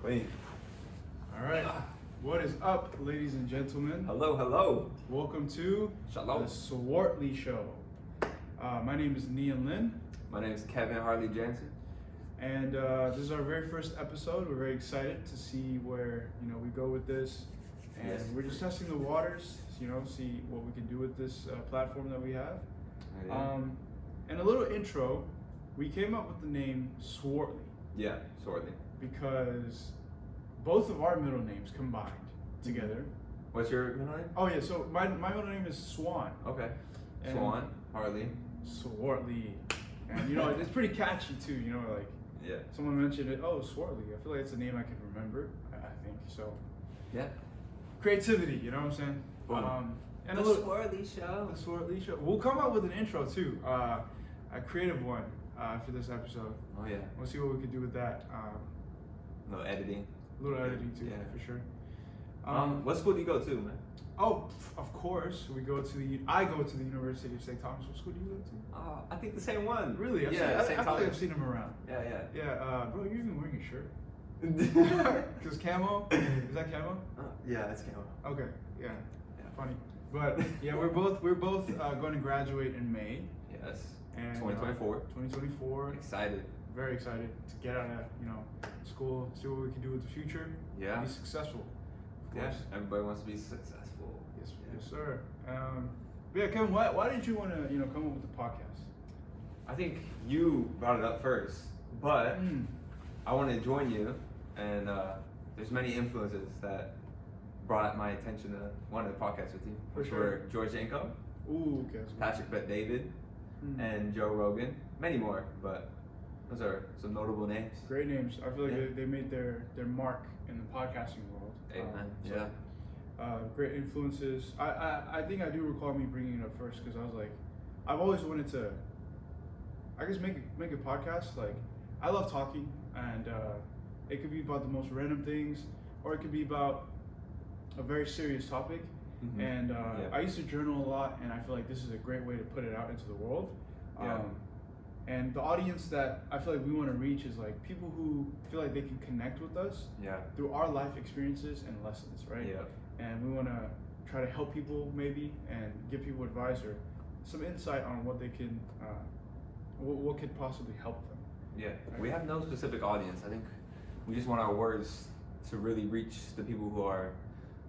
Wait. All right. What is up, ladies and gentlemen? Hello, hello. Welcome to Shalom. the Swartley Show. My name is Nyan. My name is Kevin Hartley Janssen. And this is our very first episode. We're very excited to see where we go with this, and Yes. we're just testing the waters. See what we can do with this platform that we have. Yeah. And a little intro. We came up with the name Swartley Yeah, Swartley. because both of our middle names combined together. What's your middle name? Oh yeah, so my middle name is Swan. Okay. And Swan, Hartley. Swartley. And it's pretty catchy too, like Yeah. someone mentioned it, oh Swartley. I feel like it's a name I can remember, I think. So Yeah. creativity, you know what I'm saying? Boom. And The a little Swartley Show. the Swartley Show. We'll come up with an intro too. A creative one for this episode. Oh yeah. We'll see what we can do with that. No editing. A little editing too, Yeah. for sure. What school do you go to, man? Oh, of course. I go to the University of St. Thomas. What school do you go to? I think the same one. Really? I Yeah, feel St. like Thomas. I've seen him around. Yeah, Yeah, bro, you're even wearing a shirt. yeah. Cause camo? Is that camo? Yeah, that's camo. Okay, yeah. Funny. But yeah, we're both going to graduate in May. Yes. And 2024. 2024. Excited. Very excited to get out of school, see what we can do with the future. Yeah. Be successful. Of Yeah. course. Everybody wants to be successful. Yes, Yeah. yes, sir. But yeah, Kevin, why did you want to come up with the podcast? I think you brought it up first, but I want to join you, and there's many influences that brought my attention to one of the podcasts with you, For which sure. were George Yanko, Ooh, okay. That's good. Patrick Bet David, and Joe Rogan, many more, but those are some notable names. Great names. I feel like Yeah. they made their mark in the podcasting world. Amen. So, great influences. I think I do recall me bringing it up first because I was like, I've always wanted to, I guess make a podcast. Like, I love talking, and it could be about the most random things, or it could be about a very serious topic. Mhm. And Yeah. I used to journal a lot, and I feel like this is a great way to put it out into the world. Yeah. And the audience that I feel like we want to reach is like people who feel like they can connect with us Yeah. through our life experiences and lessons, right? Yeah. And we want to try to help people maybe and give people advice or some insight on what they can, what could possibly help them. Yeah. We have no specific audience. I think we just want our words to really reach the people who are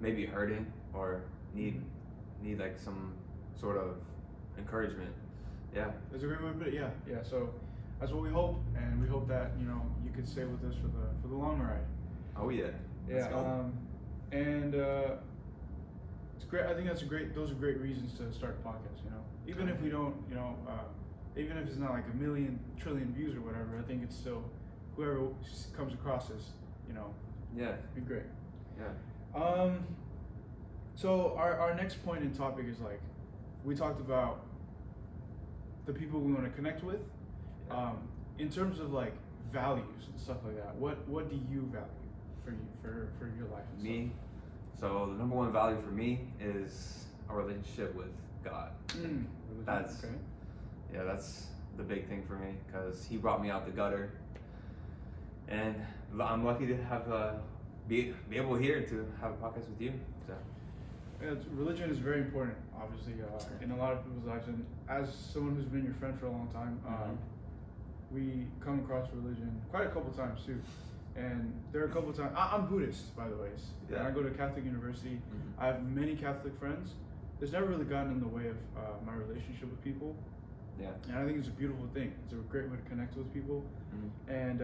maybe hurting or need like some sort of encouragement. Yeah. That's a great way to put it. Yeah. So that's what we hope, and we hope that you could stay with us for the long ride. Oh yeah. Let's go. And it's great. I think those are great reasons to start a podcast. Even if we don't, even if it's not like 1,000,000 trillion views or whatever, I think it's still whoever comes across this, Yeah. it'd be great. Yeah. So our next point and topic is like, we talked about the people we want to connect with, in terms of like values and stuff like that. What do you value for your life? And Me. So the number one value for me is a relationship with God. stuff? That's okay. Yeah, that's the big thing for me because He brought me out the gutter, and I'm lucky to have be able here to have a podcast with you. So Yeah, religion is very important, obviously, in a lot of people's lives. And as someone who's been your friend for a long time, we come across religion quite a couple times too. And there are a couple times. I'm Buddhist, by the way. Yeah. And I go to Catholic university. I have many Catholic friends. It's never really gotten in the way of my relationship with people. yeah, And I think it's a beautiful thing. It's a great way to connect with people. And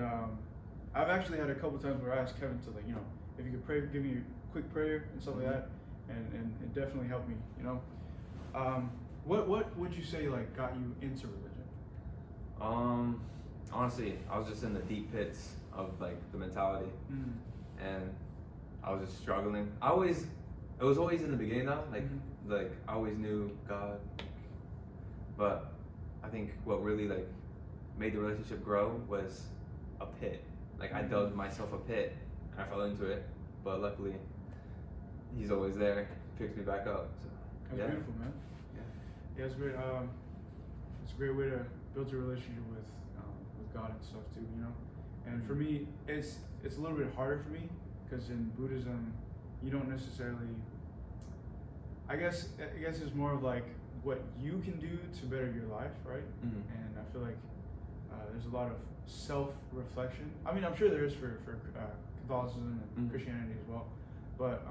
I've actually had a couple times where I asked Kevin to, like, if you could pray, give me a quick prayer and stuff like that. And it definitely helped me, What would you say like got you into religion? Honestly, I was just in the deep pits of like the mentality, and I was just struggling. It was always in the beginning though, like I always knew God, but I think what really like made the relationship grow was a pit. Like I dug myself a pit and I fell into it, but luckily He's always there, picks me back up. So That's beautiful, man. Yeah, it's great. It's a great way to build your relationship with God and stuff too, And for me, it's a little bit harder for me because in Buddhism, you don't necessarily. I guess it's more of like what you can do to better your life, right? And I feel like there's a lot of self-reflection. I mean, I'm sure there is for Catholicism and Christianity as well, but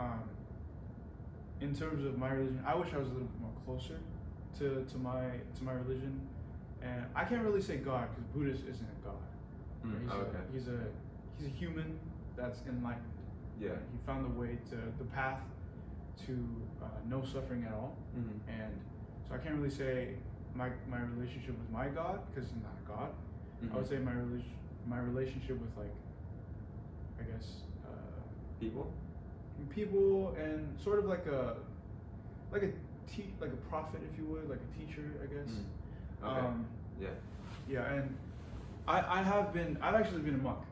in terms of my religion, I wish I was a little bit more closer to my religion. And I can't really say God because Buddhist isn't a God. He's a human that's enlightened. Yeah. He found the way to the path to no suffering at all. And so I can't really say my relationship with my God because he's not a God. I would say my relationship with, like, I guess people and sort of like a prophet, if you would, like a teacher, I guess. Yeah, and I've actually been a monk.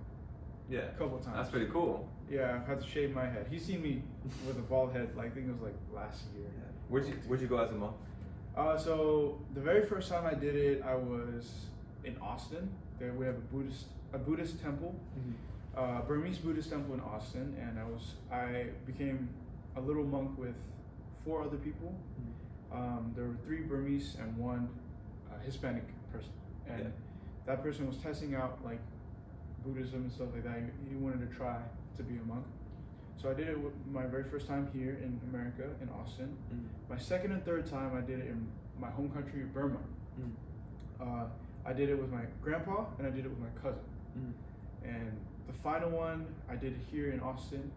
Yeah. A couple of times. That's pretty cool. Yeah, I've had to shave my head. He's seen me with a bald head, like, I think it was like last year. Yeah. Where'd you go as a monk? So the very first time I did it, I was in Austin. There we have a Buddhist temple, Burmese Buddhist temple in Austin, and I became a little monk with 4 other people. There were 3 Burmese and 1 Hispanic person, and that person was testing out like Buddhism and stuff like that. He wanted to try to be a monk. So I did it my very first time here in America, in Austin. My second and third time I did it in my home country, Burma. I did it with my grandpa and I did it with my cousin. And the final one I did it here in Austin,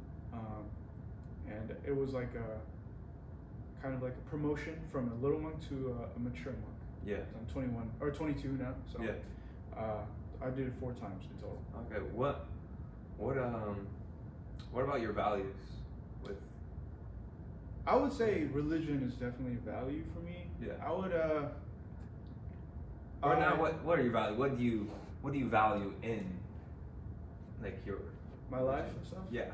and it was like a kind of like a promotion from a little monk to a mature monk. Yeah. I'm 21 or 22 now, so I did it 4 times in total. Okay, what about your values? I would say religion is definitely a value for me. Yeah. I would Or now, what are your values? What do you value in, like, your my life and stuff? Yeah.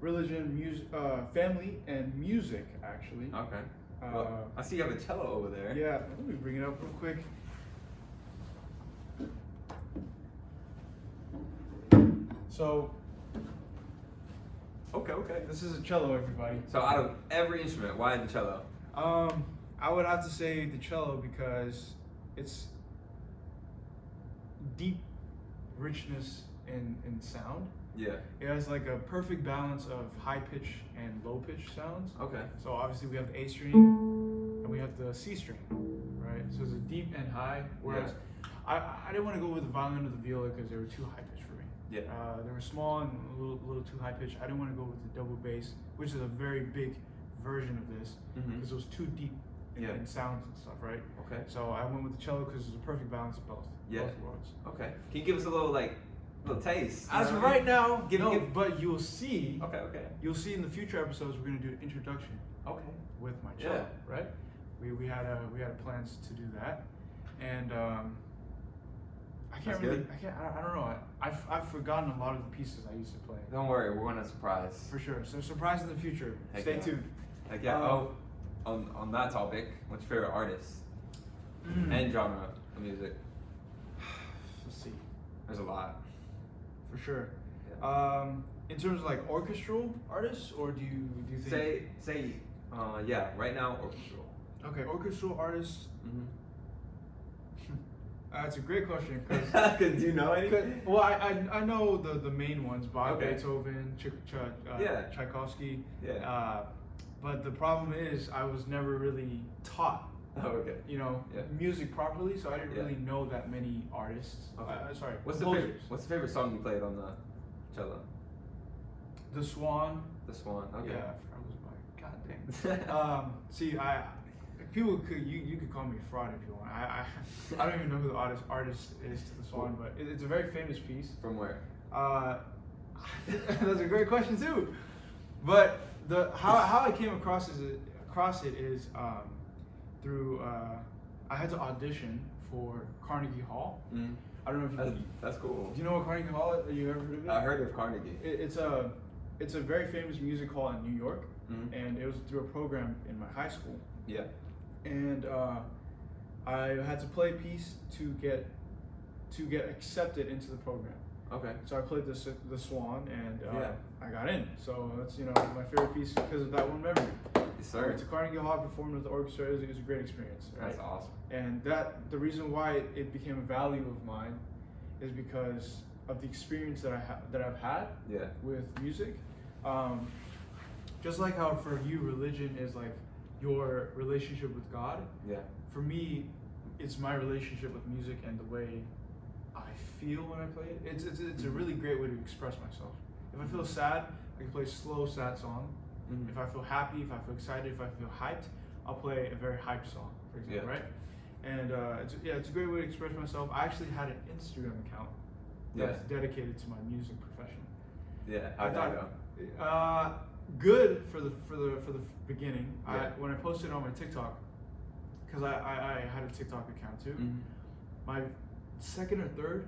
Religion, music, family, and music, actually. Okay. Well, I see you have a cello over there. Yeah, let me bring it up real quick. So. Okay. This is a cello, everybody. So out of every instrument, why the cello? I would have to say the cello because it's deep richness in sound. Yeah. It has like a perfect balance of high pitch and low pitch sounds. Okay. So obviously we have the A string and we have the C string, right? So it's a deep and high. Whereas I didn't want to go with the violin or the viola because they were too high pitched for me. Yeah. They were small and a little too high pitched. I didn't want to go with the double bass, which is a very big version of this because it was too deep in sounds and stuff, right? Okay. So I went with the cello because it's a perfect balance of both. Yeah. Both worlds. Okay. Can you give us a little taste? As of right now, give. But you'll see. Okay. You'll see in the future episodes we're gonna do an introduction. Okay. With my cello, right? We had plans to do that, and I don't know. I've forgotten a lot of the pieces I used to play. Don't worry, we're on a surprise. For sure. So surprise in the future. Stay tuned. Heck yeah. On that topic, what's your favorite artist and genre of music? Let's see. There's a lot. For sure. Yeah. In terms of like orchestral artists, or do you think? Say right now orchestral. Okay, orchestral artists. That's a great question. Cause do you know any? Well, I know the main ones: Bach, Beethoven, Tchaikovsky. Yeah. But the problem is, I was never really taught. Oh, okay. Music properly, so I didn't really know that many artists. Okay. Sorry. What's the favorite song you played on the cello? The Swan. The Swan. Okay. Yeah, I was like, God dang. See, people you could call me a fraud if you want. I don't even know who the artist is to the Swan, but it's a very famous piece. From where? That's a great question too. But how I came across it is through I had to audition for Carnegie Hall. I don't know if that's cool. Do you know what Carnegie Hall is? Have you ever heard of it? I heard of Carnegie. It's a very famous music hall in New York, and it was through a program in my high school. Yeah. And I had to play a piece to get accepted into the program. Okay. So I played the Swan, and I got in. So that's my favorite piece because of that one memory. Yes, sir. To Carnegie Hall, performed with the orchestra. It was a great experience. Right? That's awesome. And the reason why it became a value of mine is because of the experience that I've had with music. Just like how for you religion is like your relationship with God. Yeah. For me, it's my relationship with music and the way I feel when I play it. It's a really great way to express myself. If I feel sad, I can play a slow, sad song. Mm-hmm. If I feel happy, if I feel excited, if I feel hyped, I'll play a very hyped song, for example, right? And it's a great way to express myself. I actually had an Instagram account that's dedicated to my music profession. Yeah, how'd that go? Good for the beginning. Yeah. When I posted on my TikTok, because I had a TikTok account too. Mm-hmm. My second or third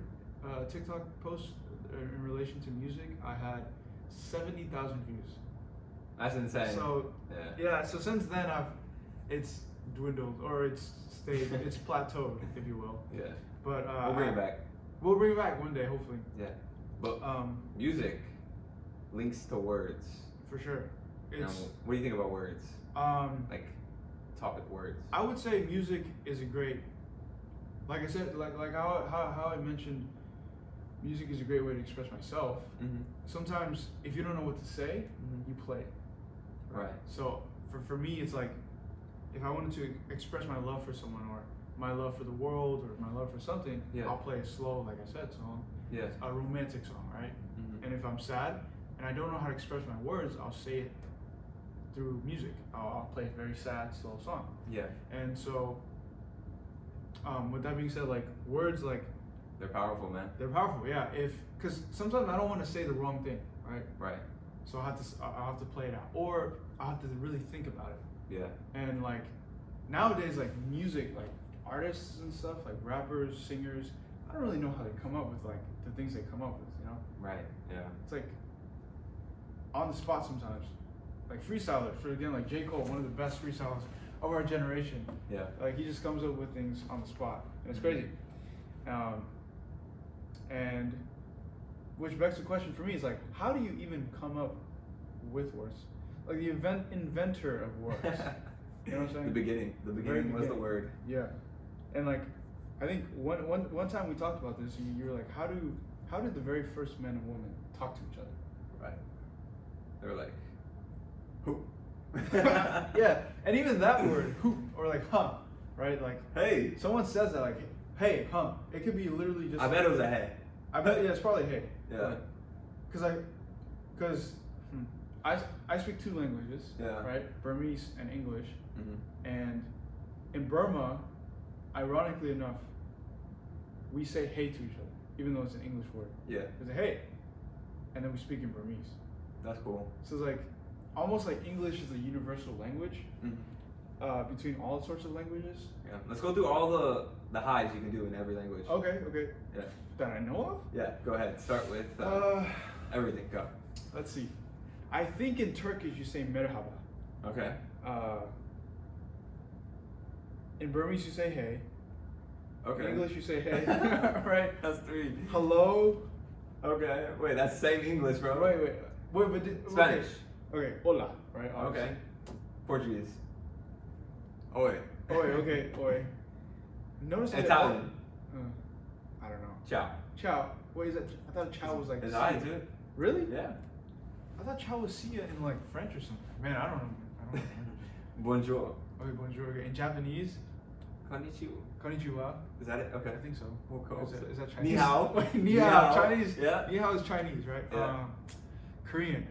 TikTok post in relation to music, I had 70,000 views. That's insane. So so since then it's dwindled or it's stayed, it's plateaued, if you will. Yeah. But we'll bring it back. We'll bring it back one day, hopefully. Yeah. But music links to words. For sure. What do you think about words? Like topic words. I would say music is a great, like I said, like how I mentioned, music is a great way to express myself. Mm-hmm. Sometimes if you don't know what to say, you play. Right. So for me, it's like if I wanted to express my love for someone or my love for the world or my love for something, I'll play a slow, like I said, song. Yeah. A romantic song, right? Mm-hmm. And if I'm sad and I don't know how to express my words, I'll say it through music. I'll play a very sad, slow song. Yeah. And so, with that being said, like words, like they're powerful, man. They're powerful, yeah. Because sometimes I don't want to say the wrong thing, right? Right. So I'll have to play it out, or I'll have to really think about it. Yeah. And like nowadays, like music, like artists and stuff, like rappers, singers, I don't really know how they come up with like the things they come up with, Right. Yeah. It's like on the spot sometimes. Like freestylers, for again, like J. Cole, one of the best freestylers of our generation. Yeah. Like he just comes up with things on the spot, and it's crazy. And which begs the question for me is like, how do you even come up with words? Like the inventor of words. You know what I'm saying? The beginning was the word. Yeah. And like, I think one time we talked about this, and you were like, how did the very first man and woman talk to each other? Right. They were like, who? Yeah, and even that word, who, or like, huh, right? Like, hey. Someone says that, like, hey, huh. It could be literally just. I bet it was a hey. I bet, it's probably hey. Yeah. Because I speak two languages, right? Burmese and English. Mm-hmm. And in Burma, ironically enough, we say hey to each other, even though it's an English word. Yeah. It's a hey. And then we speak in Burmese. That's cool. So it's like, almost like English is a universal language between all sorts of languages. Yeah. Let's go through all the highs you can do in every language. Okay. Yeah. That I know of? Yeah, go ahead. Start with everything. Go. Let's see. I think in Turkish you say merhaba. Okay. In Burmese you say hey. Okay. In English you say hey. Right? That's 3. Hello. Okay. Wait, that's same English, bro. Wait, but Spanish. Okay. Hola, right? Obviously. Okay. Portuguese. Oi. Oi. Notice Italian. I don't know. Ciao. Wait, is that? I thought ciao was like. It's I too. Really? Yeah. I thought ciao was see ya in like French or something. Man, I don't know. Bonjour. Okay, bonjour. In Japanese. Konnichiwa. Is that it? Okay. I think so. We'll go. Is that Chinese? Ni hao. Ni hao. Chinese. Yeah. Ni hao is Chinese, right? Yeah. Korean.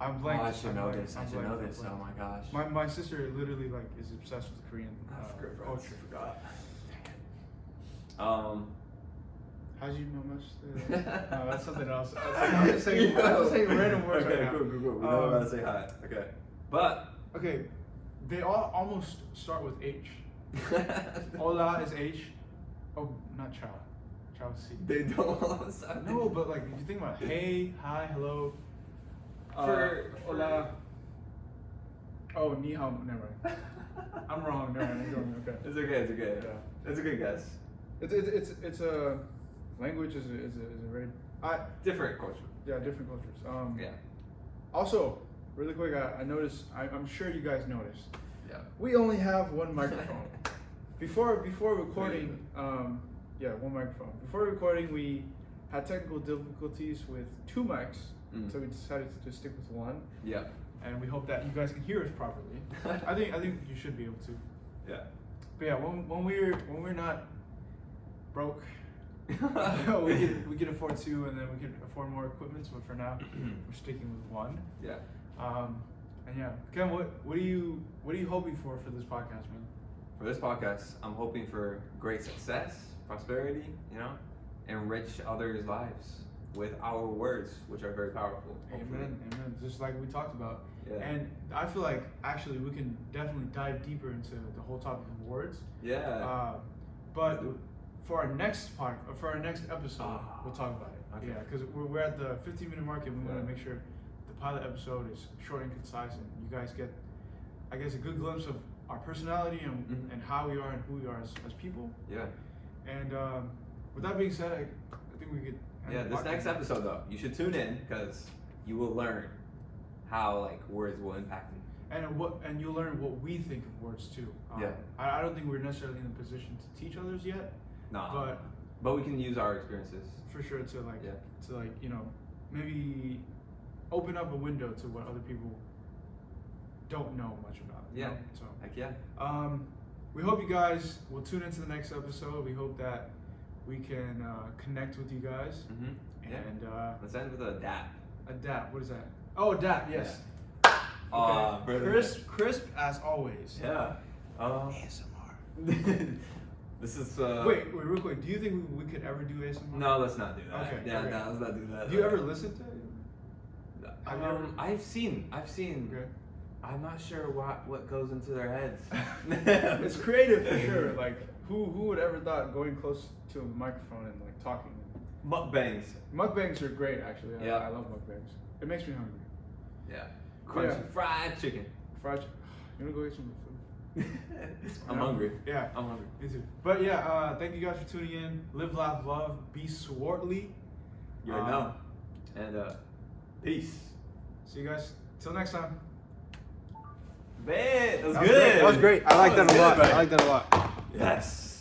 I'm blank. Oh, I should know this. Oh my gosh. My sister literally like is obsessed with Korean. I forgot. How'd you know much? No, that's something else. I'm just saying random words. Okay, right cool. We know how to say hi. Okay. But okay, they all almost start with H. Hola is H. Oh, not ciao. Ciao is C. They don't. No, but like if you think about hey, hi, hello. Hola. Oh, ni hao. Never mind. I'm wrong. Never mind. Okay. It's okay. Yeah. It's a good guess. It's language is a very different culture. Yeah, different cultures. Yeah. Also, really quick, I noticed. I'm sure you guys noticed. Yeah. We only have one microphone. Before recording, one microphone. Before recording, we had technical difficulties with 2 mics, so we decided to just stick with 1. Yeah. And we hope that you guys can hear us properly. I think you should be able to. Yeah. But yeah, when we're not broke, we can afford 2, and then we can afford more equipment. But for now, we're sticking with 1. Yeah. And yeah, Ken, what are you hoping for this podcast, man? For this podcast, I'm hoping for great success, prosperity, enrich others' lives with our words, which are very powerful. Amen. Just like we talked about. Yeah. And I feel like actually we can definitely dive deeper into the whole topic of words. Yeah. But for our next episode, we'll talk about it. Okay. Yeah, because we're at the 15-minute mark, and we want to make sure the pilot episode is short and concise, and you guys get, I guess, a good glimpse of our personality and how we are and who we are as people. Yeah. And with that being said, I think we could. This next episode though, you should tune in because you will learn how words will impact me. And you'll learn what we think of words too. I don't think we're necessarily in a position to teach others yet. No. But we can use our experiences for sure to maybe open up a window to what other people don't know much about. Yeah. So heck yeah. We hope you guys will tune into the next episode. We hope that we can connect with you guys. Mm-hmm. And let's end with a dap. A dap. What is that? Oh, a dap. Yes. Yeah. Okay. Crisp as always. Yeah. ASMR. This is. Wait, real quick. Do you think we could ever do ASMR? No, let's not do that. Okay. Yeah, no, let's not do that. Do you ever listen to it? I've seen. Okay. I'm not sure what goes into their heads. It's creative for sure. Who would ever thought going close to a microphone and talking? Mukbangs. Mukbangs are great, actually. Yeah. I love mukbangs. It makes me hungry. Yeah. Crunchy fried chicken. You wanna go get some food? I'm hungry. Yeah. I'm hungry. Me too. But yeah, thank you guys for tuning in. Live, laugh, love. Be Swartley. You already know. And peace. See you guys. Till next time. Man, that was good. Great. That was great. I like that a lot. Yes.